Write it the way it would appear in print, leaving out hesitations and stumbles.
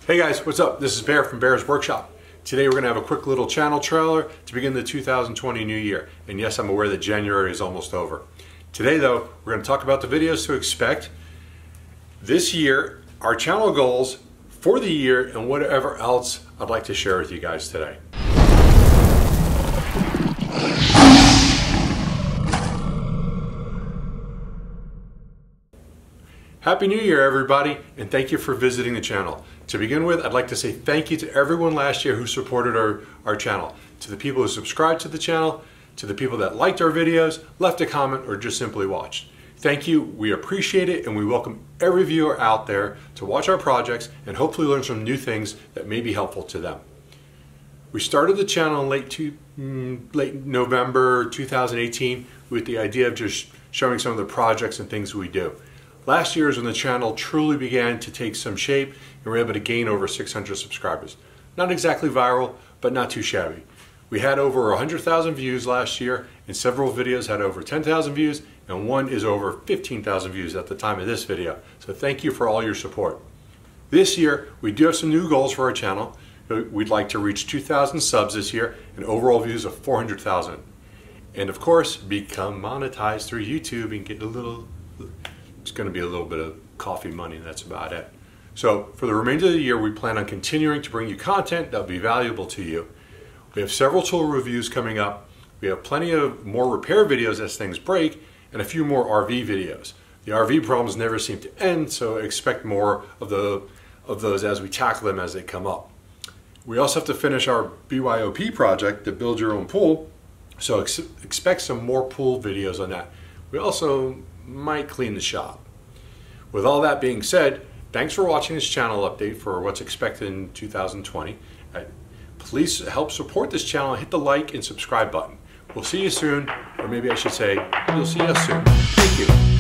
Hey guys, what's up? This is Bear from Bear's Workshop. Today we're going to have a quick little channel trailer to begin the 2020 new year. And yes, I'm aware that January is almost over. Today though, we're going to talk about the videos to expect this year, our channel goals for the year, and whatever else I'd like to share with you guys today. Happy New Year, everybody, and thank you for visiting the channel. To begin with, I'd like to say thank you to everyone last year who supported our channel. To the people who subscribed to the channel, to the people that liked our videos, left a comment, or just simply watched. Thank you, we appreciate it, and we welcome every viewer out there to watch our projects and hopefully learn some new things that may be helpful to them. We started the channel in late November 2018 with the idea of just showing some of the projects and things we do. Last year is when the channel truly began to take some shape and we were able to gain over 600 subscribers. Not exactly viral, but not too shabby. We had over 100,000 views last year, and several videos had over 10,000 views, and one is over 15,000 views at the time of this video. So thank you for all your support. This year, we do have some new goals for our channel. We'd like to reach 2,000 subs this year and overall views of 400,000. And of course, become monetized through YouTube and get it's going to be a little bit of coffee money, and that's about it. So for the remainder of the year, we plan on continuing to bring you content that will be valuable to you. We have several tool reviews coming up. We have plenty of more repair videos as things break, and a few more RV videos. The RV problems never seem to end, so expect more of those as we tackle them as they come up. We also have to finish our BYOP project, the Build Your Own Pool, so expect some more pool videos on that. We also might clean the shop. With all that being said, thanks for watching this channel update for what's expected in 2020. Please help support this channel and hit the like and subscribe button. We'll see you soon, or maybe I should say, we'll see us soon. Thank you.